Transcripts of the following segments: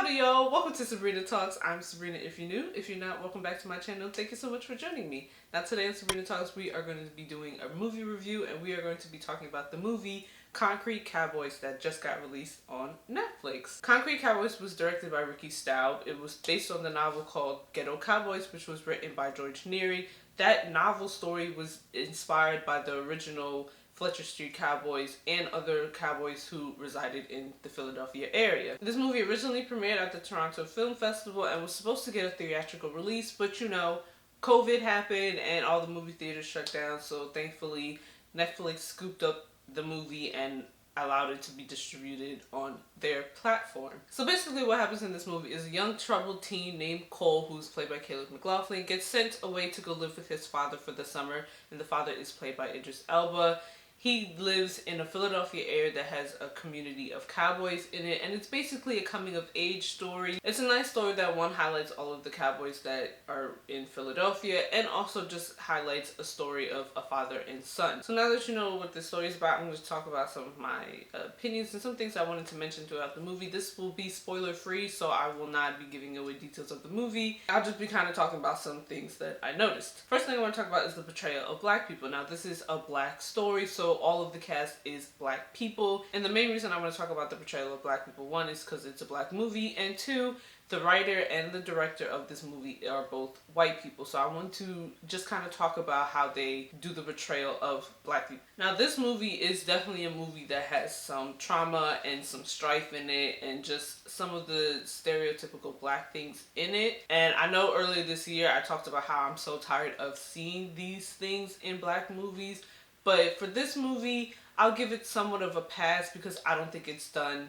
Howdy y'all, welcome to Sabrina Talks. I'm Sabrina if you're new. If you're not, welcome back to my channel. Thank you so much for joining me. Now today on Sabrina Talks we are going to be doing a movie review and we are going to be talking about the movie Concrete Cowboys that just got released on Netflix. Concrete Cowboys was directed by Ricky Staub. It was based on the novel called Ghetto Cowboys, which was written by George Neary. That novel story was inspired by the original Fletcher Street Cowboys and other cowboys who resided in the Philadelphia area. This movie originally premiered at the Toronto Film Festival and was supposed to get a theatrical release, but you know, COVID happened and all the movie theaters shut down, so thankfully Netflix scooped up the movie and allowed it to be distributed on their platform. So basically what happens in this movie is a young troubled teen named Cole, who's played by Caleb McLaughlin, gets sent away to go live with his father for the summer, and the father is played by Idris Elba. He lives in a Philadelphia area that has a community of cowboys in it, and it's basically a coming of age story. It's a nice story that one highlights all of the cowboys that are in Philadelphia and also just highlights a story of a father and son. So now that you know what this story is about, I'm going to talk about some of my opinions and some things I wanted to mention throughout the movie. This will be spoiler free, so I will not be giving away details of the movie. I'll just be kind of talking about some things that I noticed. First thing I want to talk about is the portrayal of black people. Now this is a black story, so all of the cast is black people, and the main reason I want to talk about the portrayal of black people, one is because it's a black movie, and two, the writer and the director of this movie are both white people. So I want to just kind of talk about how they do the portrayal of black people. Now this movie is definitely a movie that has some trauma and some strife in it and just some of the stereotypical black things in it. And I know earlier this year I talked about how I'm so tired of seeing these things in black movies. But for this movie, I'll give it somewhat of a pass because I don't think it's done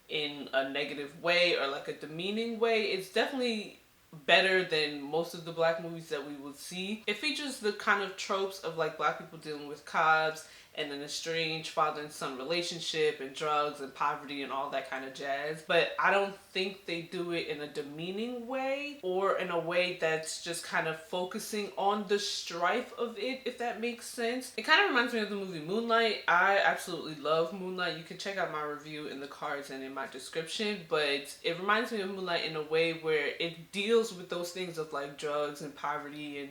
in a negative way or like a demeaning way. It's definitely better than most of the black movies that we would see. It features the kind of tropes of like black people dealing with cops and an estranged father and son relationship and drugs and poverty and all that kind of jazz. But I don't think they do it in a demeaning way or in a way that's just kind of focusing on the strife of it, if that makes sense. It kind of reminds me of the movie Moonlight. I absolutely love Moonlight. You can check out my review in the cards and in my description, but it reminds me of Moonlight in a way where it deals with those things of like drugs and poverty and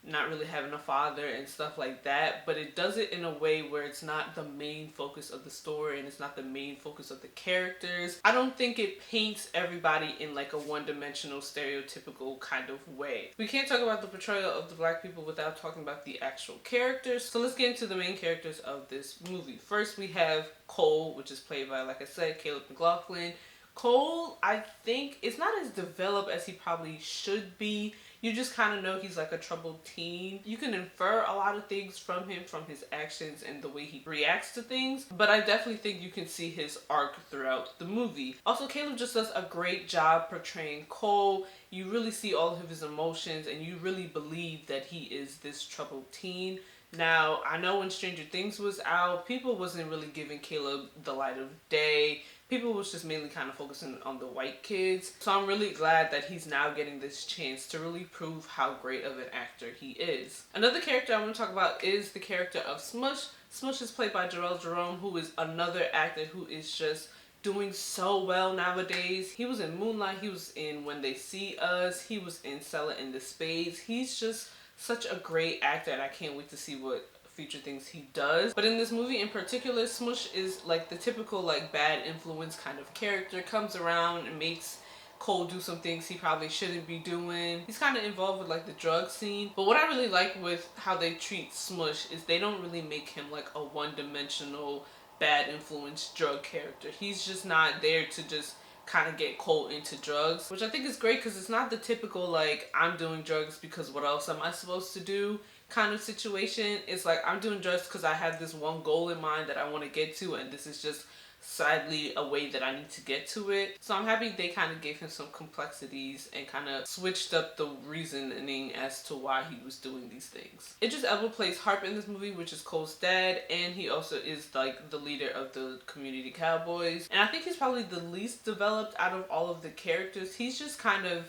not really having a father and stuff like that, but it does it in a way where it's not the main focus of the story and it's not the main focus of the characters. I don't think it paints everybody in like a one-dimensional stereotypical kind of way. We can't talk about the portrayal of the black people without talking about the actual characters, so let's get into the main characters of this movie. First we have Cole, which is played by, like I said, Caleb McLaughlin. Cole, I think, is not as developed as he probably should be. You just kind of know he's like a troubled teen. You can infer a lot of things from him, from his actions and the way he reacts to things, but I definitely think you can see his arc throughout the movie. Also, Caleb just does a great job portraying Cole. You really see all of his emotions and you really believe that he is this troubled teen. Now, I know when Stranger Things was out, people wasn't really giving Caleb the light of day. People was just mainly kind of focusing on the white kids. So I'm really glad that he's now getting this chance to really prove how great of an actor he is. Another character I want to talk about is the character of Smush. Smush is played by Jarrell Jerome, who is another actor who is just doing so well nowadays. He was in Moonlight, he was in When They See Us, he was in Sell It in the Spades. He's just such a great actor and I can't wait to see what future things he does. But in this movie in particular, Smush is like the typical like bad influence kind of character, comes around and makes Cole do some things he probably shouldn't be doing. He's kind of involved with like the drug scene. But what I really like with how they treat Smush is they don't really make him like a one-dimensional bad influence drug character. He's just not there to just kind of get Cole into drugs, which I think is great because it's not the typical like I'm doing drugs because what else am I supposed to do kind of situation. It's like I'm doing drugs because I have this one goal in mind that I want to get to, and this is just sadly a way that I need to get to it. So I'm happy they kind of gave him some complexities and kind of switched up the reasoning as to why he was doing these things. Idris Elba plays Harp in this movie, which is Cole's dad, and he also is like the leader of the community cowboys. And I think he's probably the least developed out of all of the characters. He's just kind of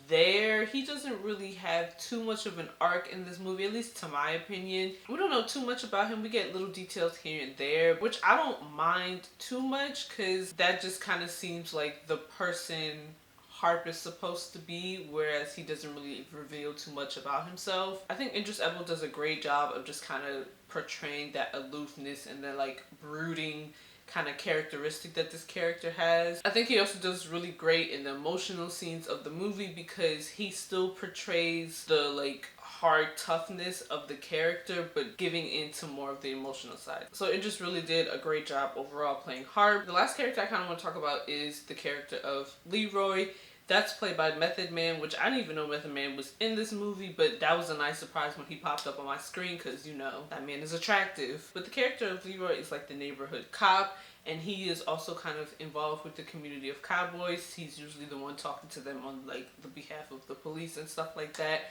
there. He doesn't really have too much of an arc in this movie, at least to my opinion. We don't know too much about him. We get little details here and there, which I don't mind too much because that just kind of seems like the person Harp is supposed to be, whereas he doesn't really reveal too much about himself. I think Idris Elba does a great job of just kind of portraying that aloofness and that like brooding kind of characteristic that this character has. I think he also does really great in the emotional scenes of the movie because he still portrays the like hard toughness of the character but giving into more of the emotional side. So it just really did a great job overall playing Harp. The last character I kind of want to talk about is the character of Leroy. That's played by Method Man, which I didn't even know Method Man was in this movie, but that was a nice surprise when he popped up on my screen because, you know, that man is attractive. But the character of Leroy is like the neighborhood cop, and he is also kind of involved with the community of cowboys. He's usually the one talking to them on like the behalf of the police and stuff like that.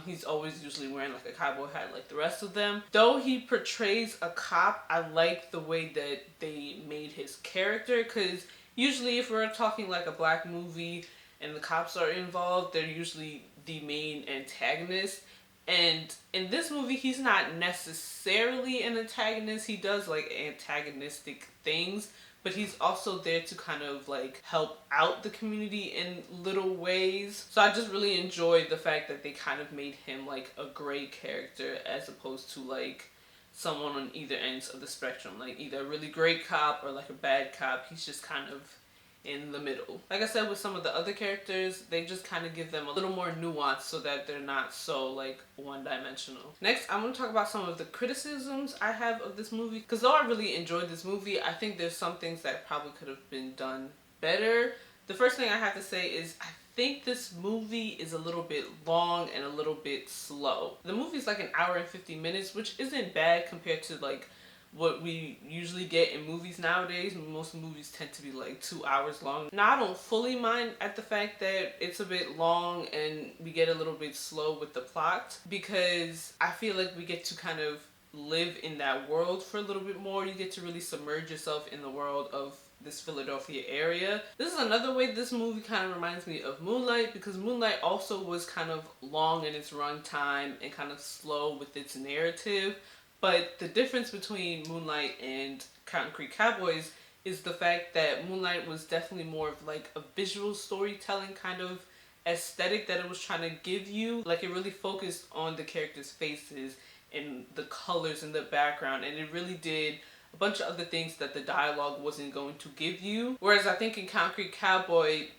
He's always usually wearing like a cowboy hat like the rest of them. Though he portrays a cop, I like the way that they made his character because usually if we're talking like a black movie and the cops are involved, they're usually the main antagonist. And in this movie, he's not necessarily an antagonist. He does like antagonistic things, but he's also there to kind of like help out the community in little ways. So I just really enjoyed the fact that they kind of made him like a gray character as opposed to like someone on either ends of the spectrum, like either a really great cop or like a bad cop. He's just kind of in the middle. Like I said, with some of the other characters, they just kind of give them a little more nuance so that they're not so like one-dimensional. Next, I'm going to talk about some of the criticisms I have of this movie because though I really enjoyed this movie, I think there's some things that probably could have been done better. The first thing I have to say is I think this movie is a little bit long and a little bit slow. The movie's like an hour and 50 minutes, which isn't bad compared to like what we usually get in movies nowadays. Most movies tend to be like 2 hours long. Now, I don't fully mind at the fact that it's a bit long and we get a little bit slow with the plot because I feel like we get to kind of live in that world for a little bit more. You get to really submerge yourself in the world of this Philadelphia area. This is another way this movie kind of reminds me of Moonlight because Moonlight also was kind of long in its runtime and kind of slow with its narrative. But the difference between Moonlight and Concrete Cowboys is the fact that Moonlight was definitely more of like a visual storytelling kind of aesthetic that it was trying to give you. Like it really focused on the characters' faces and the colors in the background, and it really did a bunch of other things that the dialogue wasn't going to give you. Whereas I think in Concrete Cowboy,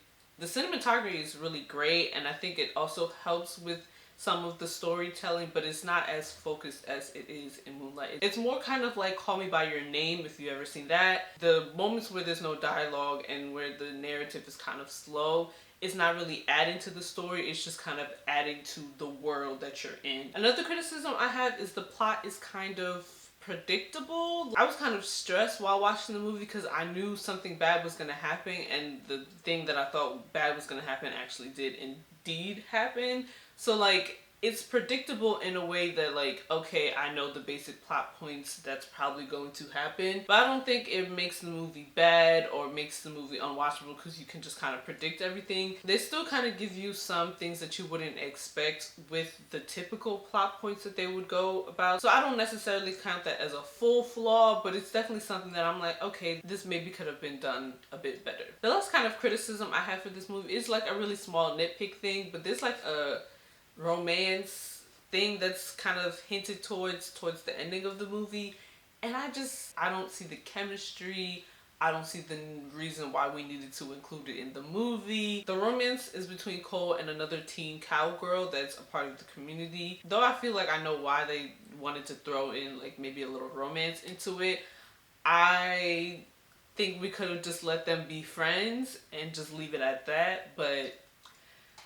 the cinematography is really great, and I think it also helps with some of the storytelling, but it's not as focused as it is in Moonlight. It's more kind of like Call Me By Your Name, if you've ever seen that. The moments where there's no dialogue and where the narrative is kind of slow, it's not really adding to the story, it's just kind of adding to the world that you're in. Another criticism I have is the plot is kind of predictable. I was kind of stressed while watching the movie because I knew something bad was going to happen, and the thing that I thought bad was going to happen actually did indeed happen. So like it's predictable in a way that like, okay, I know the basic plot points that's probably going to happen, but I don't think it makes the movie bad or makes the movie unwatchable because you can just kind of predict everything. They still kind of give you some things that you wouldn't expect with the typical plot points that they would go about. So I don't necessarily count that as a full flaw, but it's definitely something that I'm like, okay, this maybe could have been done a bit better. The last kind of criticism I have for this movie is like a really small nitpick thing, but there's like a romance thing that's kind of hinted towards the ending of the movie, and I don't see the chemistry. I don't see the reason why we needed to include it in the movie. The romance is between Cole and another teen cowgirl that's a part of the community. Though I feel like I know why they wanted to throw in like maybe a little romance into it, I think we could have just let them be friends and just leave it at that. But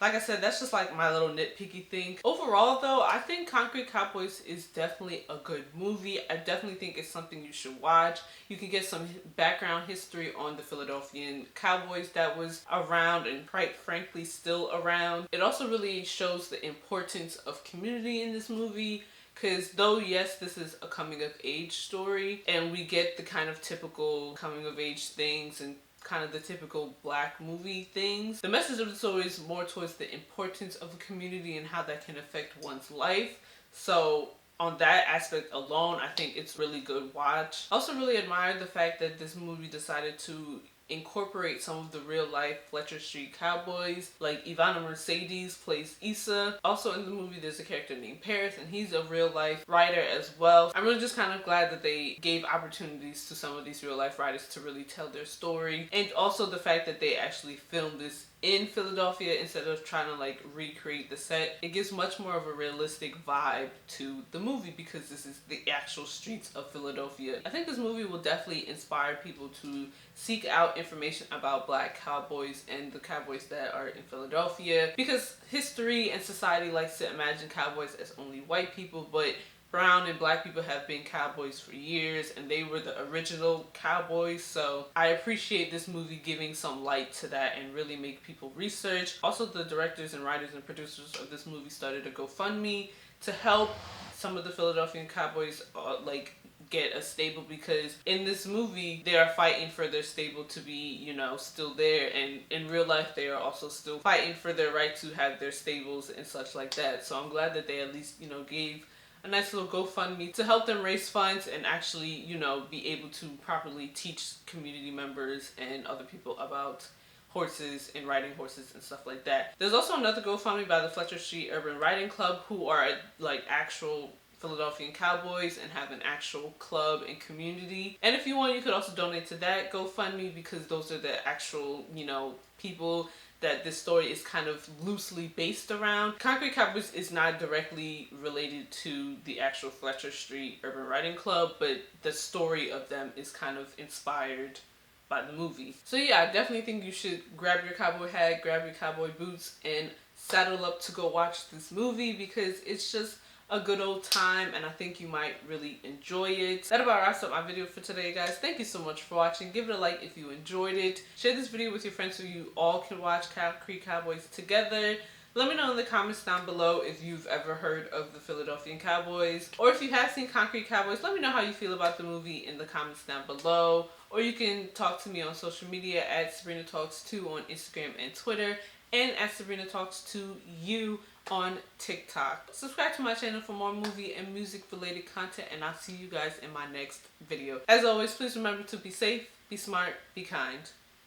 like I said, that's just like my little nitpicky thing. Overall though, I think Concrete Cowboys is definitely a good movie. I definitely think it's something you should watch. You can get some background history on the Philadelphian Cowboys that was around and quite frankly still around. It also really shows the importance of community in this movie. Because though, yes, this is a coming of age story and we get the kind of typical coming of age things and kind of the typical black movie things. The message of the story is more towards the importance of the community and how that can affect one's life. So on that aspect alone, I think it's really good watch. I also really admired the fact that this movie decided to incorporate some of the real life Fletcher Street Cowboys. Like Ivana Mercedes plays Issa. Also in the movie there's a character named Paris, and he's a real life writer as well. I'm really just kind of glad that they gave opportunities to some of these real life writers to really tell their story, and also the fact that they actually filmed this in Philadelphia instead of trying to like recreate the set. It gives much more of a realistic vibe to the movie because this is the actual streets of Philadelphia. I think this movie will definitely inspire people to seek out information about black cowboys and the cowboys that are in Philadelphia, because history and society likes to imagine cowboys as only white people, but brown and black people have been cowboys for years, and they were the original cowboys. So I appreciate this movie giving some light to that and really make people research. Also, the directors and writers and producers of this movie started a GoFundMe to help some of the Philadelphian cowboys like get a stable, because in this movie they are fighting for their stable to be, you know, still there, and in real life they are also still fighting for their right to have their stables and such like that. So I'm glad that they at least, you know, gave a nice little GoFundMe to help them raise funds and actually, you know, be able to properly teach community members and other people about horses and riding horses and stuff like that. There's also another GoFundMe by the Fletcher Street Urban Riding Club, who are like actual Philadelphian cowboys and have an actual club and community. And if you want, you could also donate to that GoFundMe, because those are the actual, you know, people that this story is kind of loosely based around. Concrete Cowboys is not directly related to the actual Fletcher Street Urban Riding Club, but the story of them is kind of inspired by the movie. So yeah, I definitely think you should grab your cowboy hat, grab your cowboy boots, and saddle up to go watch this movie, because it's just a good old time, and I think you might really enjoy it. That about wraps up my video for today, guys. Thank you so much for watching. Give it a like if you enjoyed it. Share this video with your friends so you all can watch Concrete Cowboys together. Let me know in the comments down below if you've ever heard of the Philadelphian Cowboys, or if you have seen Concrete Cowboys. Let me know how you feel about the movie in the comments down below, or you can talk to me on social media at Sabrina Talks 2 on Instagram and Twitter, and at Sabrina Talks to you on TikTok. Subscribe to my channel for more movie and music related content, and I'll see you guys in my next video. As always, please remember to be safe, be smart, be kind.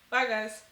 Bye guys.